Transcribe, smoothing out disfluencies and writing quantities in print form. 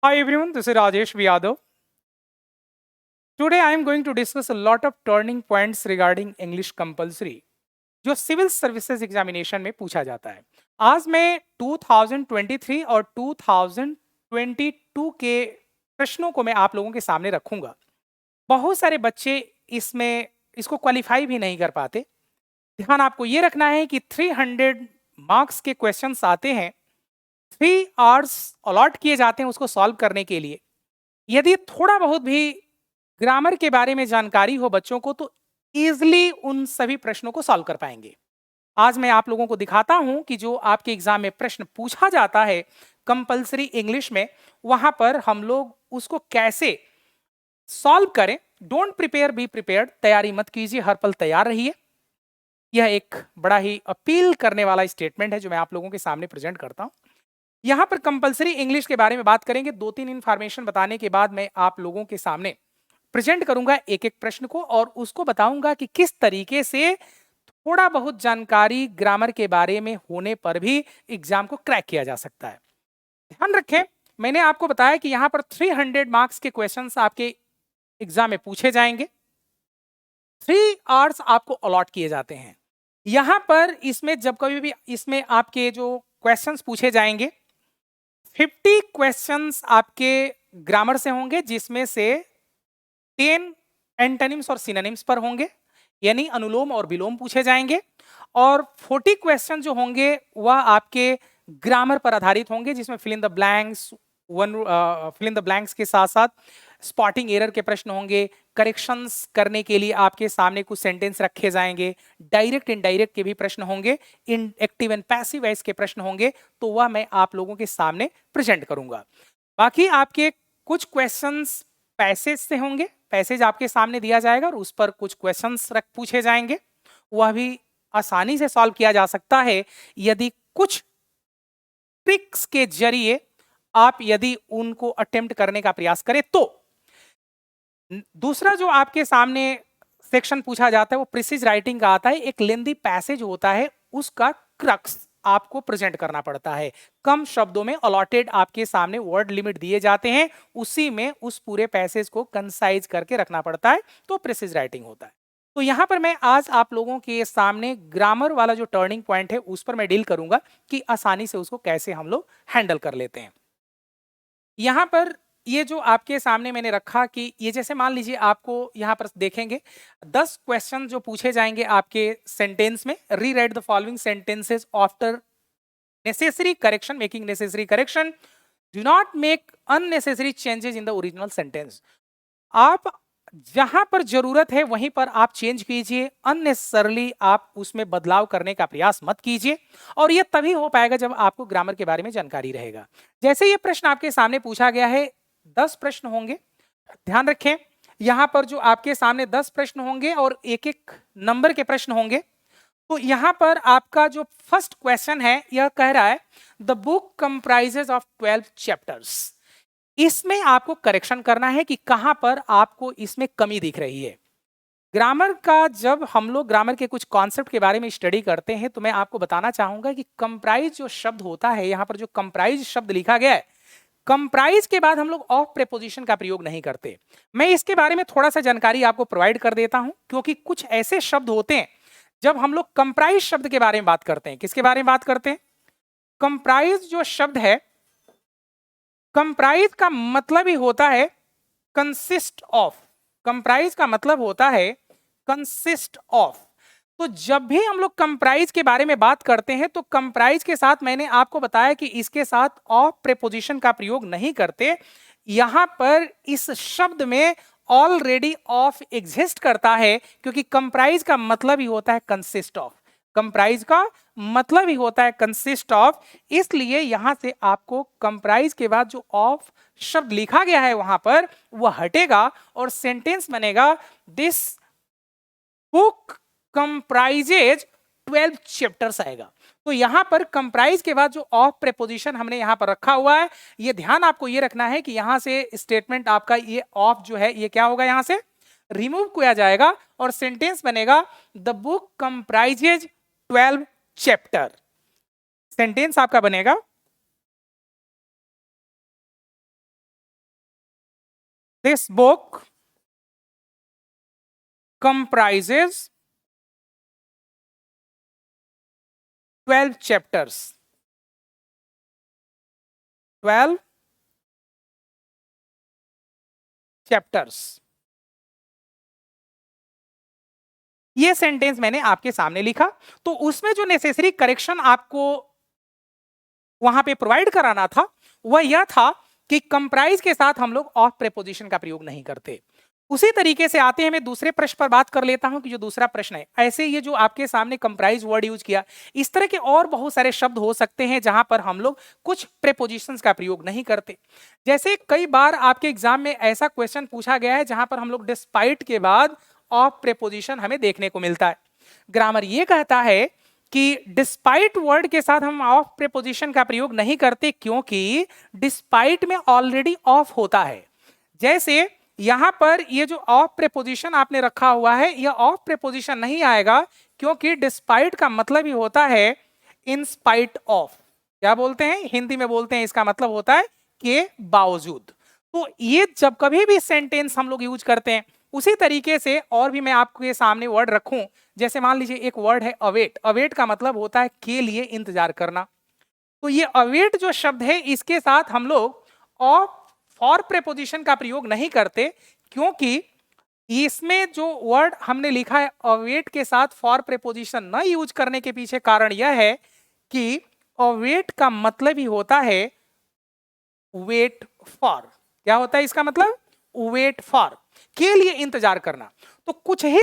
Hi everyone, this is Rajesh Yadav. Today I am going to discuss a lot of turning points regarding English compulsory, जो civil services examination में पूछा जाता है। आज मैं 2023 और 2022 के प्रश्नों को मैं आप लोगों के सामने रखूंगा। बहुत सारे बच्चे इसमें इसको क्वालिफाई भी नहीं कर पाते। ध्यान आपको ये रखना है कि 300 मार्क्स के क्वेश्चंस आते हैं, 3 आवर्स अलॉट किए जाते हैं उसको सॉल्व करने के लिए। यदि थोड़ा बहुत भी ग्रामर के बारे में जानकारी हो बच्चों को तो इजीली उन सभी प्रश्नों को सॉल्व कर पाएंगे। आज मैं आप लोगों को दिखाता हूं कि जो आपके एग्जाम में प्रश्न पूछा जाता है कंपलसरी इंग्लिश में, वहां पर हम लोग उसको कैसे सॉल्व करें। डोंट प्रिपेयर बी प्रिपेयर्ड, तैयारी मत कीजिए, हर पल तैयार रहिए। यह एक बड़ा ही अपील करने वाला स्टेटमेंट है जो मैं आप लोगों के सामने प्रेजेंट करता हूं। यहां पर कंपलसरी इंग्लिश के बारे में बात करेंगे। 2-3 इंफॉर्मेशन बताने के बाद मैं आप लोगों के सामने प्रेजेंट करूंगा एक एक प्रश्न को और उसको बताऊंगा कि किस तरीके से थोड़ा बहुत जानकारी ग्रामर के बारे में होने पर भी एग्जाम को क्रैक किया जा सकता है। ध्यान रखें, मैंने आपको बताया कि यहां पर 300 मार्क्स के क्वेश्चंस आपके एग्जाम में पूछे जाएंगे। 3 आवर्स आपको अलॉट किए जाते हैं। यहां पर इसमें जब कभी भी इसमें आपके जो क्वेश्चंस पूछे जाएंगे, 50 क्वेश्चंस आपके ग्रामर से होंगे, जिसमें से 10 एंटोनिम्स और सिनोनिम्स पर होंगे, यानी अनुलोम और विलोम पूछे जाएंगे। और 40 क्वेश्चन जो होंगे वह आपके ग्रामर पर आधारित होंगे, जिसमें fill in the blanks fill in the blanks के साथ साथ स्पॉटिंग एरर के प्रश्न होंगे। करेक्शंस करने के लिए आपके सामने कुछ सेंटेंस रखे जाएंगे। डायरेक्ट इनडायरेक्ट के भी प्रश्न होंगे, इन एक्टिव एंड पैसिव वॉइस के प्रश्न होंगे, तो वह मैं आप लोगों के सामने प्रेजेंट करूंगा। बाकी आपके कुछ क्वेश्चंस पैसेज से होंगे, पैसेज आपके सामने दिया जाएगा और उस पर कुछ क्वेश्चंस पूछे जाएंगे। वह भी आसानी से सॉल्व किया जा सकता है यदि कुछ ट्रिक्स के जरिए आप यदि उनको अटेम्प्ट करने का प्रयास करें तो। दूसरा जो आपके सामने सेक्शन पूछा जाता है वो प्रिसिज राइटिंग का आता है। एक लेंदी पैसेज होता है, उसका क्रक्स आपको प्रेजेंट करना पड़ता है। कम शब्दों में अलॉटेड आपके सामने वर्ड लिमिट दिए जाते हैं, उसी में उस पूरे पैसेज को कंसाइज करके रखना पड़ता है, तो प्रिसिज राइटिंग होता है। तो यहां पर मैं आज आप लोगों के सामने ग्रामर वाला जो टर्निंग पॉइंट है उस पर मैं डील करूंगा कि आसानी से उसको कैसे हम लोग हैंडल कर लेते हैं। यहां पर ये जो आपके सामने मैंने रखा कि ये जैसे मान लीजिए आपको यहां पर देखेंगे 10 क्वेश्चन जो पूछे जाएंगे आपके सेंटेंस में। Rewrite the following sentences after necessary correction, making necessary correction, do not make unnecessary changes in the original sentence। आप जहां पर जरूरत है वहीं पर आप चेंज कीजिए, अननेसेसरली आप उसमें बदलाव करने का प्रयास मत कीजिए। और यह तभी हो पाएगा जब आपको ग्रामर के बारे में जानकारी रहेगा। जैसे ये प्रश्न आपके सामने पूछा गया है, 10 प्रश्न होंगे। ध्यान रखें, यहां पर जो आपके सामने 10 प्रश्न होंगे और एक एक नंबर के प्रश्न होंगे। तो यहां पर आपका जो फर्स्ट क्वेश्चन है यह कह रहा है the book comprises of 12 chapters. इसमें आपको करेक्शन करना है कि कहां पर आपको इसमें कमी दिख रही है। ग्रामर का जब हम लोग ग्रामर के कुछ कॉन्सेप्ट के बारे में स्टडी करते हैं तो मैं आपको बताना चाहूंगा कि कंप्राइज जो शब्द होता है, यहां पर जो कंप्राइज शब्द लिखा गया है, कंप्राइज के बाद हम लोग ऑफ प्रेपोजिशन का प्रयोग नहीं करते। मैं इसके बारे में थोड़ा सा जानकारी आपको प्रोवाइड कर देता हूं, क्योंकि कुछ ऐसे शब्द होते हैं जब हम लोग कंप्राइज शब्द के बारे में बात करते हैं। किसके बारे में बात करते हैं? कंप्राइज जो शब्द है, कंप्राइज का मतलब ही होता है कंसिस्ट ऑफ। कंप्राइज का मतलब होता है कंसिस्ट ऑफ। तो जब भी हम लोग कंप्राइज के बारे में बात करते हैं तो कंप्राइज के साथ मैंने आपको बताया कि इसके साथ ऑफ प्रेपोजिशन का प्रयोग नहीं करते। यहां पर इस शब्द में ऑलरेडी ऑफ एग्जिस्ट करता है, क्योंकि कंप्राइज का मतलब ही होता है कंसिस्ट ऑफ। कंप्राइज का मतलब ही होता है कंसिस्ट ऑफ। इसलिए यहां से आपको कंप्राइज के बाद जो ऑफ शब्द लिखा गया है वहां पर वह हटेगा और सेंटेंस बनेगा दिस बुक कंप्राइजेज 12 चैप्टर्स आएगा। तो यहां पर कंप्राइज के बाद जो ऑफ प्रेपोजिशन हमने यहां पर रखा हुआ है, ये ध्यान आपको ये रखना है कि यहां से स्टेटमेंट आपका ये ऑफ जो है ये क्या होगा, यहां से रिमूव किया जाएगा और सेंटेंस बनेगा the book comprises 12 chapter. Sentence आपका बनेगा this book comprises 12 chapters. 12 chapters. ये सेंटेंस मैंने आपके सामने लिखा, तो उसमें जो नेसेसरी करेक्शन आपको वहां पे प्रोवाइड कराना था वह यह था कि कंप्राइज के साथ हम लोग ऑफ प्रेपोजिशन का प्रयोग नहीं करते। उसी तरीके से आते हैं, मैं दूसरे प्रश्न पर बात कर लेता हूं कि जो दूसरा प्रश्न है, ऐसे ये जो आपके सामने कंप्राइज वर्ड यूज किया, इस तरह के और बहुत सारे शब्द हो सकते हैं जहां पर हम लोग कुछ प्रेपोजिशंस का प्रयोग नहीं करते। जैसे कई बार आपके एग्जाम में ऐसा क्वेश्चन पूछा गया है जहां पर हम लोग डिस्पाइट के बाद ऑफ प्रेपोजिशन हमें देखने को मिलता है। ग्रामर ये कहता है कि डिस्पाइट वर्ड के साथ हम ऑफ प्रेपोजिशन का प्रयोग नहीं करते क्योंकि डिस्पाइट में ऑलरेडी ऑफ होता है। जैसे यहां पर ये जो ऑफ प्रेपोजिशन आपने रखा हुआ है, यह ऑफ प्रेपोजिशन नहीं आएगा क्योंकि डिस्पाइट का मतलब ही होता है इन स्पाइट ऑफ। क्या बोलते हैं हिंदी में, बोलते हैं इसका मतलब होता है के बावजूद। तो ये जब कभी भी सेंटेंस हम लोग यूज करते हैं, उसी तरीके से और भी मैं आपके सामने वर्ड रखूं, जैसे मान लीजिए एक वर्ड है अवेट। अवेट का मतलब होता है के लिए इंतजार करना। तो ये अवेट जो शब्द है, इसके साथ हम लोग ऑफ फॉर प्रेपोजिशन का प्रयोग नहीं करते क्योंकि इसमें जो वर्ड हमने लिखा है अवेट के साथ फॉर प्रेपोजिशन न यूज करने के पीछे कारण यह है कि अवेट का मतलब ही होता है वेट फॉर। क्या होता है इसका मतलब? वेट फॉर, के लिए इंतजार करना। तो कुछ ही